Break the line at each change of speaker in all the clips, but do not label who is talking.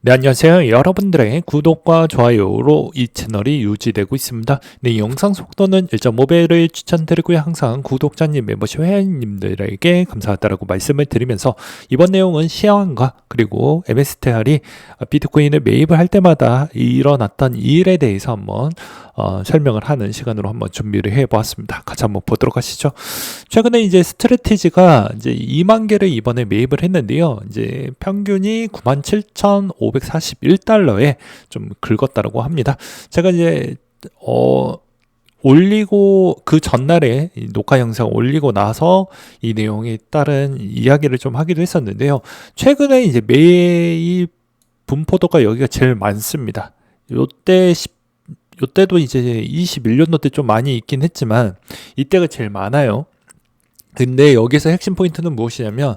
네, 안녕하세요. 여러분들의 구독과 좋아요로 이 채널이 유지되고 있습니다. 네, 영상 속도는 1.5배를 추천드리고요. 항상 구독자님, 멤버십 회원님들에게 감사하다라고 말씀을 드리면서 이번 내용은 시황과 그리고 MSTR이 비트코인을 매입을 할 때마다 일어났던 일에 대해서 한번 설명을 하는 시간으로 한번 준비를 해 보았습니다. 같이 한번 보도록 하시죠. 최근에 이제 스트래티지가 이제 2만 개를 이번에 매입을 했는데요. 이제 평균이 97,541달러에 좀 긁었다라고 합니다. 제가 이제 올리고 그 전날에 녹화 영상 올리고 나서 이 내용에 따른 이야기를 좀 하기도 했었는데요. 최근에 이제 매입 분포도가 여기가 제일 많습니다. 요때도 이제 21년도 때 좀 많이 있긴 했지만 이때가 제일 많아요. 근데 여기서 핵심 포인트는 무엇이냐면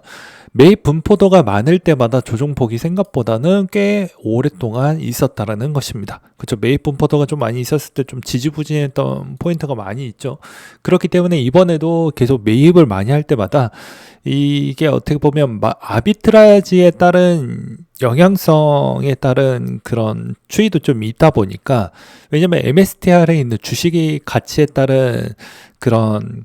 매입 분포도가 많을 때마다 조정폭이 생각보다는 꽤 오랫동안 있었다라는 것입니다. 그렇죠. 매입 분포도가 좀 많이 있었을 때 좀 지지부진했던 포인트가 많이 있죠. 그렇기 때문에 이번에도 계속 매입을 많이 할 때마다 이게 어떻게 보면 아비트라지에 따른 영향성에 따른 그런 추이도 좀 있다 보니까, 왜냐면 MSTR에 있는 주식의 가치에 따른 그런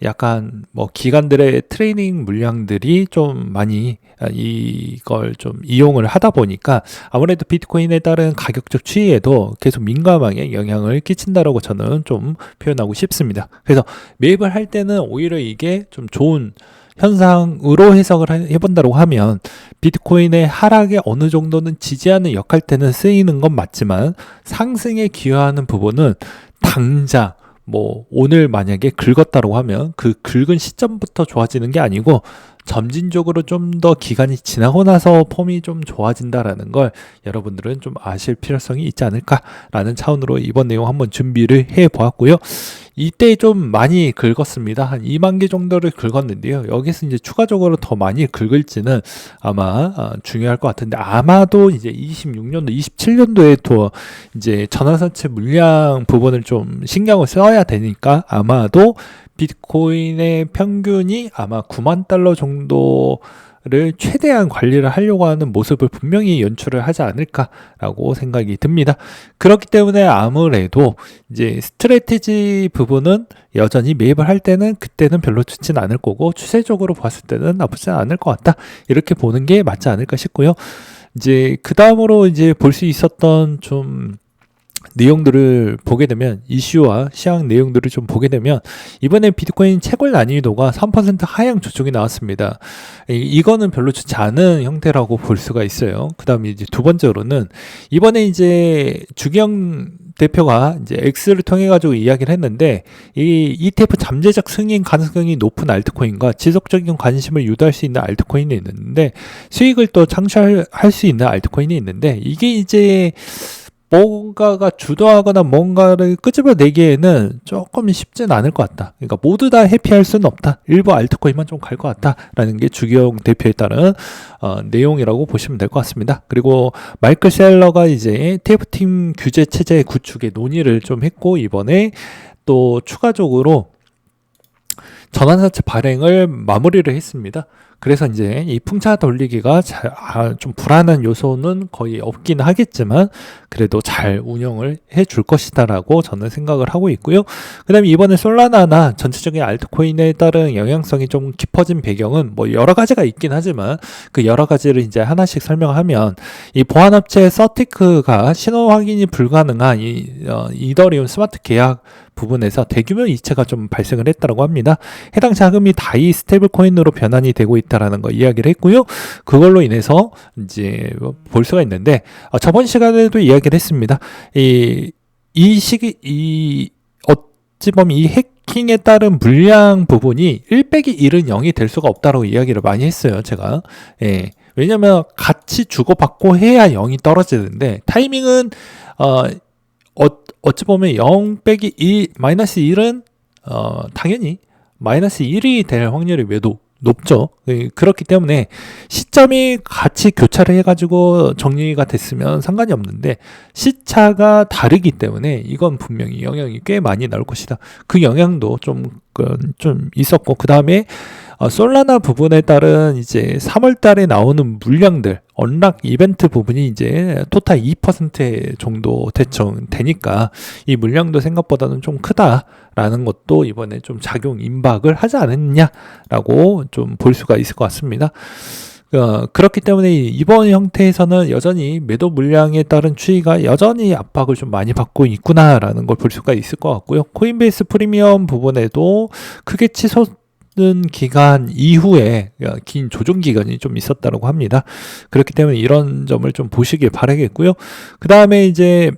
약간 뭐 기관들의 트레이닝 물량들이 좀 많이 이걸 좀 이용을 하다 보니까 아무래도 비트코인에 따른 가격적 추이에도 계속 민감하게 영향을 끼친다라고 저는 좀 표현하고 싶습니다. 그래서 매입을 할 때는 오히려 이게 좀 좋은 현상으로 해석을 해본다고 하면 비트코인의 하락에 어느 정도는 지지하는 역할때는 쓰이는 건 맞지만 상승에 기여하는 부분은 당장 뭐 오늘 만약에 긁었다고 하면 그 긁은 시점부터 좋아지는 게 아니고 점진적으로 좀 더 기간이 지나고 나서 폼이 좀 좋아진다라는 걸 여러분들은 좀 아실 필요성이 있지 않을까라는 차원으로 이번 내용 한번 준비를 해 보았고요. 이때 좀 많이 긁었습니다. 한 2만 개 정도를 긁었는데요. 여기서 이제 추가적으로 더 많이 긁을지는 아마 중요할 것 같은데, 아마도 이제 26년도, 27년도에 또 이제 전환사채 물량 부분을 좀 신경을 써야 되니까 아마도 비트코인의 평균이 아마 9만 달러 정도를 최대한 관리를 하려고 하는 모습을 분명히 연출을 하지 않을까라고 생각이 듭니다. 그렇기 때문에 아무래도 이제 스트래티지 부분은 여전히 매입을 할 때는 그때는 별로 좋지는 않을 거고, 추세적으로 봤을 때는 나쁘지 않을 것 같다, 이렇게 보는 게 맞지 않을까 싶고요. 이제 그 다음으로 이제 볼 수 있었던 좀 내용들을 보게 되면, 이슈와 시황 내용들을 좀 보게 되면 이번에 비트코인 채굴 난이도가 3% 하향 조정이 나왔습니다. 이거는 별로 좋지 않은 형태라고 볼 수가 있어요. 그 다음에 이제 두 번째로는 이번에 이제 주기영 대표가 이제 X를 통해 가지고 이야기를 했는데, 이 ETF 잠재적 승인 가능성이 높은 알트코인과 지속적인 관심을 유도할 수 있는 알트코인이 있는데, 수익을 또 창출할 수 있는 알트코인이 있는데, 이게 이제 뭔가가 주도하거나 뭔가를 끄집어내기에는 조금 쉽진 않을 것 같다. 그러니까 모두 다 해피할 수는 없다. 일부 알트코인만 좀 갈 것 같다라는 게 주기영 대표에 따른 내용이라고 보시면 될 것 같습니다. 그리고 마이클 셀러가 이제 TF팀 규제 체제 구축의 논의를 좀 했고, 이번에 또 추가적으로 전환사채 발행을 마무리를 했습니다. 그래서 이제 이 풍차 돌리기가 좀 불안한 요소는 거의 없긴 하겠지만 그래도 잘 운영을 해줄 것이다라고 저는 생각을 하고 있고요. 그 다음에 이번에 솔라나나 전체적인 알트코인에 따른 영향성이 좀 깊어진 배경은 뭐 여러 가지가 있긴 하지만 그 여러 가지를 이제 하나씩 설명하면, 이 보안업체 서티크가 신호 확인이 불가능한 이더리움 스마트 계약 부분에서 대규모 이체가 좀 발생을 했다고 합니다. 해당 자금이 다이 스테이블 코인으로 변환이 되고 있다라는 거 이야기를 했고요. 그걸로 인해서 이제 볼 수가 있는데, 저번 시간에도 이야기를 했습니다. 이 어찌 보면 이 해킹에 따른 물량 부분이 1/1은 0이 될 수가 없다라고 이야기를 많이 했어요, 제가. 예. 왜냐면 같이 주고받고 해야 0이 떨어지는데, 타이밍은 어찌 보면 0/1, 마이너스 1은 당연히 마이너스 1이 될 확률이 매우 높죠. 그렇기 때문에 시점이 같이 교차를 해가지고 정리가 됐으면 상관이 없는데, 시차가 다르기 때문에 이건 분명히 영향이 꽤 많이 나올 것이다. 그 영향도 좀 있었고, 그 다음에 솔라나 부분에 따른 이제 3월 달에 나오는 물량들, 언락 이벤트 부분이 이제 토탈 2% 정도 대충 되니까 이 물량도 생각보다는 좀 크다라는 것도 이번에 좀 작용 임박을 하지 않았냐라고 좀 볼 수가 있을 것 같습니다. 그렇기 때문에 이번 형태에서는 여전히 매도 물량에 따른 추이가 여전히 압박을 좀 많이 받고 있구나라는 걸 볼 수가 있을 것 같고요. 코인베이스 프리미엄 부분에도 크게 치솟는 기간 이후에 긴 조정 기간이 좀 있었다고 합니다. 그렇기 때문에 이런 점을 좀 보시길 바라겠고요. 그 다음에 이제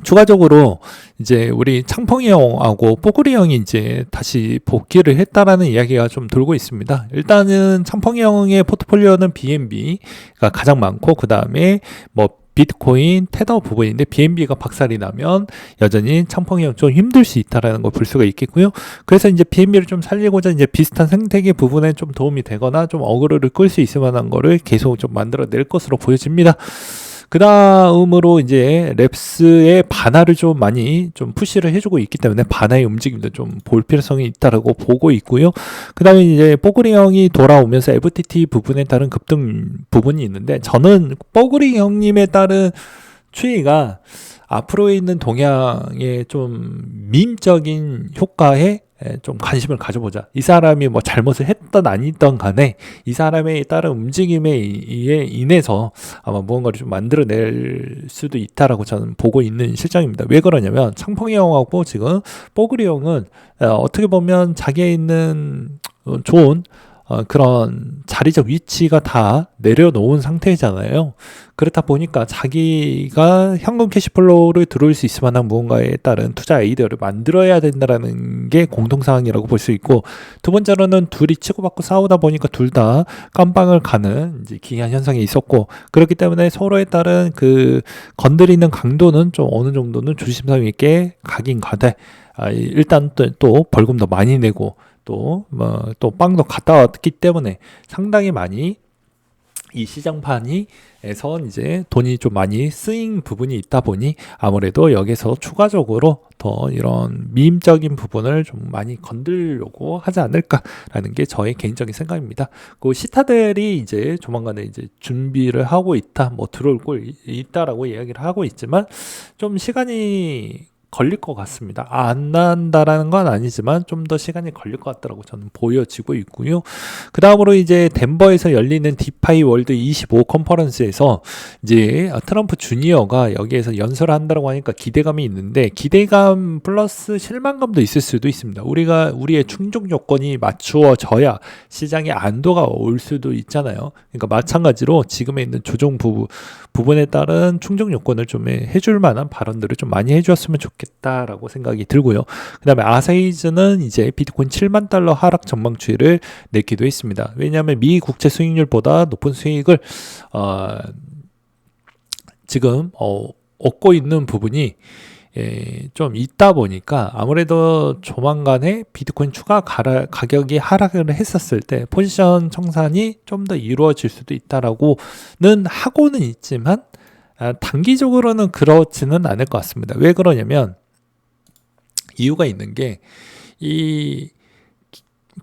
추가적으로 이제 우리 창펑이 형하고 뽀글이 형이 이제 다시 복귀를 했다라는 이야기가 좀 돌고 있습니다. 일단은 창펑이 형의 포트폴리오는 BNB가 가장 많고, 그 다음에 뭐 비트코인, 테더 부분인데 BNB가 박살이 나면 여전히 창펑이 형 좀 힘들 수 있다라는 걸 볼 수가 있겠고요. 그래서 이제 BNB를 좀 살리고자 이제 비슷한 생태계 부분에 좀 도움이 되거나 좀 어그로를 끌 수 있을 만한 거를 계속 좀 만들어낼 것으로 보여집니다. 그 다음으로 이제 랩스의 바나를 좀 많이 좀 푸시를 해주고 있기 때문에 바나의 움직임도 좀 볼 필요성이 있다라고 보고 있고요. 그 다음에 이제 뽀글이 형이 돌아오면서 FTT 부분에 따른 급등 부분이 있는데, 저는 뽀글이 형님에 따른 추이가 앞으로에 있는 동향의 좀 밈적인 효과에 좀 관심을 가져보자. 이 사람이 뭐 잘못을 했던 아니던 간에 이 사람에 따른 움직임에 인해서 아마 무언가를 좀 만들어낼 수도 있다라고 저는 보고 있는 실정입니다. 왜 그러냐면 창펑이 형하고 지금 뽀글이 형은 어떻게 보면 자기에 있는 좋은 그런 자리적 위치가 다 내려놓은 상태잖아요. 그렇다 보니까 자기가 현금 캐시플로우를 들어올 수 있을 만한 무언가에 따른 투자 아이디어를 만들어야 된다는 게 공통사항이라고 볼 수 있고, 두 번째로는 둘이 치고받고 싸우다 보니까 둘 다 깜빵을 가는 이제 기이한 현상이 있었고, 그렇기 때문에 서로에 따른 그 건드리는 강도는 좀 어느 정도는 조심성 있게 가긴 가되, 일단 또 벌금도 많이 내고 또 빵도 갔다 왔기 때문에 상당히 많이 이 시장판에서 이제 돈이 좀 많이 쓰인 부분이 있다 보니 아무래도 여기서 추가적으로 더 이런 밈적인 부분을 좀 많이 건들려고 하지 않을까라는 게 저의 개인적인 생각입니다. 그 시타델이 이제 조만간에 이제 준비를 하고 있다, 뭐 들어올 거 있다라고 이야기를 하고 있지만 좀 시간이 걸릴 것 같습니다. 안 난다라는 건 아니지만 좀 더 시간이 걸릴 것 같더라고 저는 보여지고 있고요. 그 다음으로 이제 덴버에서 열리는 디파이 월드 25 컨퍼런스에서 이제 트럼프 주니어가 여기에서 연설을 한다고 하니까 기대감이 있는데, 기대감 플러스 실망감도 있을 수도 있습니다. 우리의 충족 요건이 맞추어져야 시장에 안도가 올 수도 있잖아요. 그러니까 마찬가지로 지금에 있는 조정 부분에 따른 충족 요건을 좀 해줄 만한 발언들을 좀 많이 해주었으면 좋겠다라고 생각이 들고요. 그 다음에 아사히즈는 이제 비트코인 7만 달러 하락 전망치를 내기도 했습니다. 왜냐하면 미 국채 수익률보다 높은 수익을 지금 얻고 있는 부분이 좀 있다 보니까 아무래도 조만간에 비트코인 추가 가격이 하락을 했었을 때 포지션 청산이 좀 더 이루어질 수도 있다라고는 하고는 있지만 단기적으로는 그렇지는 않을 것 같습니다. 왜 그러냐면 이유가 있는 게, 이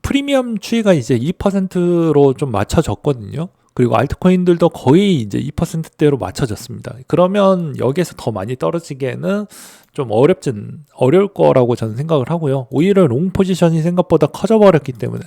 프리미엄 추이가 이제 2%로 좀 맞춰졌거든요. 그리고 알트코인들도 거의 이제 2%대로 맞춰졌습니다. 그러면 여기에서 더 많이 떨어지기에는 좀 어려울 거라고 저는 생각을 하고요. 오히려 롱 포지션이 생각보다 커져버렸기 때문에,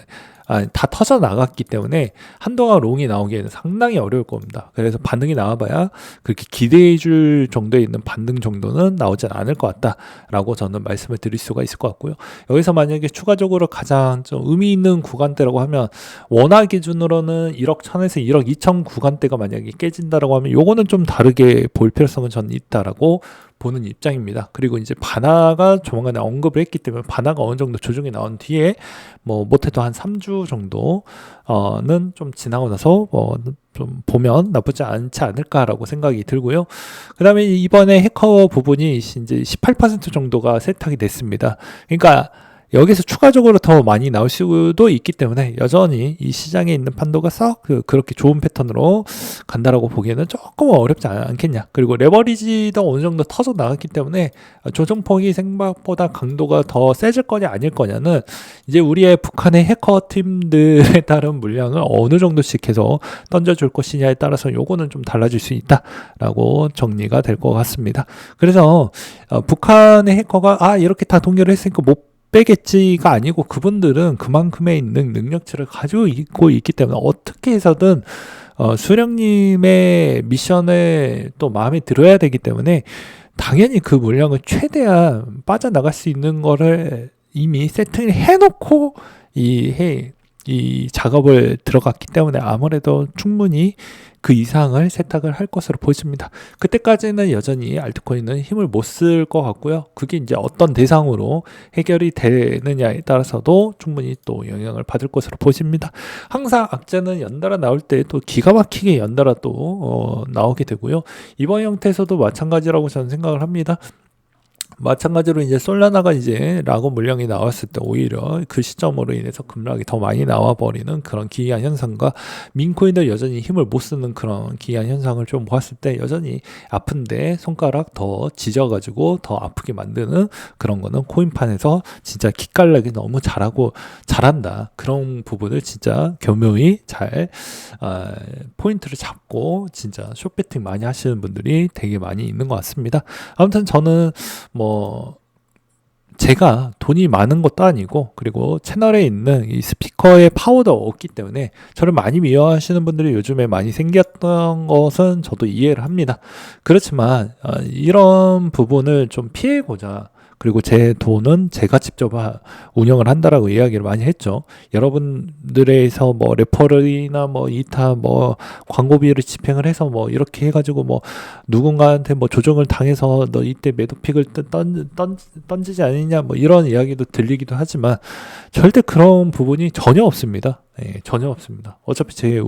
다 터져 나갔기 때문에 한동안 롱이 나오기에는 상당히 어려울 겁니다. 그래서 반등이 나와봐야 그렇게 기대해 줄 정도에 있는 반등 정도는 나오지 않을 것 같다라고 저는 말씀을 드릴 수가 있을 것 같고요. 여기서 만약에 추가적으로 가장 좀 의미 있는 구간대라고 하면, 원화 기준으로는 1억 1000에서 1억 2000 구간대가 만약에 깨진다라고 하면 요거는 좀 다르게 볼 필요성은 저는 있다라고 보는 입장입니다. 그리고 이제 바나가 조만간에 언급을 했기 때문에 바나가 어느 정도 조정이 나온 뒤에 뭐 못해도 한 3주 정도는 좀 지나고 나서 좀 보면 나쁘지 않지 않을까라고 생각이 들고요. 그 다음에 이번에 해커 부분이 이제 18% 정도가 세탁이 됐습니다. 그러니까 여기서 추가적으로 더 많이 나올 수도 있기 때문에 여전히 이 시장에 있는 판도가 썩 그렇게 좋은 패턴으로 간다라고 보기에는 조금 어렵지 않겠냐. 그리고 레버리지도 어느 정도 터져 나갔기 때문에 조정폭이 생각보다 강도가 더 세질 거냐 아닐 거냐는 이제 우리의 북한의 해커 팀들에 따른 물량을 어느 정도씩 계속 던져줄 것이냐에 따라서 요거는 좀 달라질 수 있다라고 정리가 될 것 같습니다. 그래서 북한의 해커가 이렇게 다 동결을 했으니까 못 빼겠지가 아니고 그분들은 그만큼의 있는 능력치를 가지고 있기 때문에 어떻게 해서든 수령님의 미션을 또 마음에 들어야 되기 때문에 당연히 그 물량을 최대한 빠져나갈 수 있는 거를 이미 세팅을 해놓고 이 작업을 들어갔기 때문에 아무래도 충분히 그 이상을 세탁을 할 것으로 보입니다. 그때까지는 여전히 알트코인은 힘을 못 쓸 것 같고요. 그게 이제 어떤 대상으로 해결이 되느냐에 따라서도 충분히 또 영향을 받을 것으로 보입니다. 항상 악재는 연달아 나올 때 또 기가 막히게 연달아 또 나오게 되고요. 이번 형태에서도 마찬가지라고 저는 생각을 합니다. 마찬가지로 이제 솔라나가 이제 라고 물량이 나왔을 때 오히려 그 시점으로 인해서 급락이 더 많이 나와버리는 그런 기이한 현상과 민코인도 여전히 힘을 못 쓰는 그런 기이한 현상을 좀 보았을 때 여전히 아픈데 손가락 더 짖어가지고 더 아프게 만드는 그런 거는 코인판에서 진짜 기깔나게 너무 잘한다. 그런 부분을 진짜 교묘히 잘 포인트를 잡고 진짜 숏배팅 많이 하시는 분들이 되게 많이 있는 것 같습니다. 아무튼 저는 제가 돈이 많은 것도 아니고 그리고 채널에 있는 이 스피커의 파워도 없기 때문에 저를 많이 미워하시는 분들이 요즘에 많이 생겼던 것은 저도 이해를 합니다. 그렇지만 이런 부분을 좀 피해고자 그리고 제 돈은 제가 직접 운영을 한다라고 이야기를 많이 했죠. 여러분들에서 뭐 레퍼럴이나 뭐 이타 뭐 광고비를 집행을 해서 뭐 이렇게 해가지고 뭐 누군가한테 뭐 조정을 당해서 너 이때 매도픽을 던지지 않느냐 뭐 이런 이야기도 들리기도 하지만 절대 그런 부분이 전혀 없습니다. 전혀 없습니다. 어차피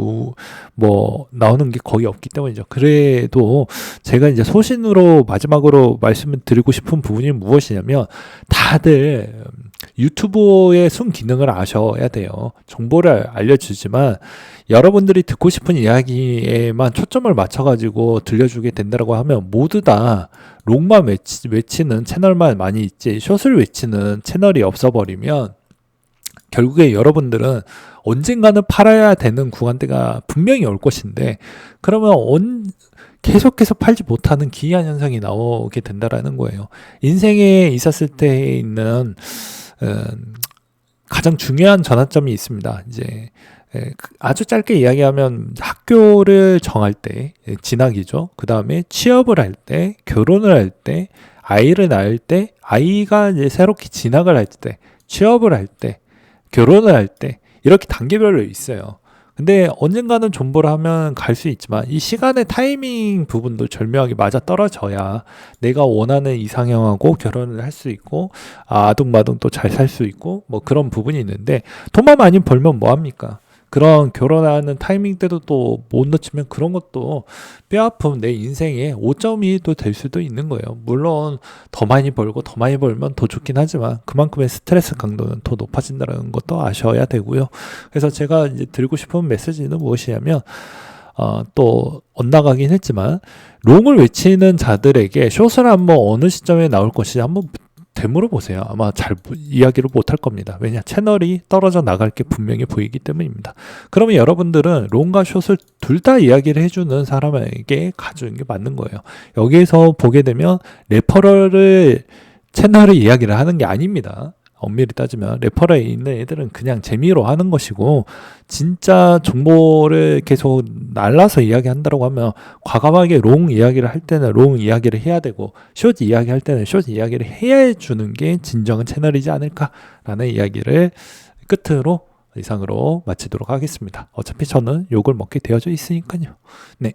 뭐 나오는 게 거의 없기 때문이죠. 그래도 제가 이제 소신으로 마지막으로 말씀을 드리고 싶은 부분이 무엇이냐면 다들 유튜브의 순기능을 아셔야 돼요. 정보를 알려주지만 여러분들이 듣고 싶은 이야기에만 초점을 맞춰가지고 들려주게 된다고 하면 모두 다 롱만 외치는 채널만 많이 있지 숏을 외치는 채널이 없어버리면 결국에 여러분들은 언젠가는 팔아야 되는 구간대가 분명히 올 것인데 그러면 계속해서 팔지 못하는 기이한 현상이 나오게 된다라는 거예요. 인생에 있었을 때 있는 가장 중요한 전환점이 있습니다. 이제 아주 짧게 이야기하면 학교를 정할 때 진학이죠. 그 다음에 취업을 할 때, 결혼을 할 때, 아이를 낳을 때, 아이가 이제 새롭게 진학을 할 때, 취업을 할 때, 결혼을 할 때 이렇게 단계별로 있어요. 근데 언젠가는 존버를 하면 갈 수 있지만 이 시간의 타이밍 부분도 절묘하게 맞아 떨어져야 내가 원하는 이상형하고 결혼을 할 수 있고 아둥바둥 또 잘 살 수 있고 뭐 그런 부분이 있는데 돈만 많이 벌면 뭐합니까? 그런 결혼하는 타이밍 때도 또 못 놓치면 그런 것도 뼈아픈 내 인생의 5점이 또 될 수도 있는 거예요. 물론 더 많이 벌고 더 많이 벌면 더 좋긴 하지만 그만큼의 스트레스 강도는 더 높아진다는 것도 아셔야 되고요. 그래서 제가 이제 드리고 싶은 메시지는 무엇이냐면 또 엇나가긴 했지만 롱을 외치는 자들에게 숏을 한번 어느 시점에 나올 것이 한번 되물어 보세요. 아마 잘 이야기를 못할 겁니다. 왜냐? 채널이 떨어져 나갈 게 분명히 보이기 때문입니다. 그러면 여러분들은 롱과 숏을 둘 다 이야기를 해주는 사람에게 가져오는 게 맞는 거예요. 여기에서 보게 되면 레퍼럴을 채널을 이야기를 하는 게 아닙니다. 엄밀히 따지면 레퍼럴에 있는 애들은 그냥 재미로 하는 것이고 진짜 정보를 계속 날라서 이야기한다고 하면 과감하게 롱 이야기를 할 때는 롱 이야기를 해야 되고 숏 이야기할 때는 숏 이야기를 해야 주는 게 진정한 채널이지 않을까라는 이야기를 끝으로 이상으로 마치도록 하겠습니다. 어차피 저는 욕을 먹게 되어져 있으니까요. 네.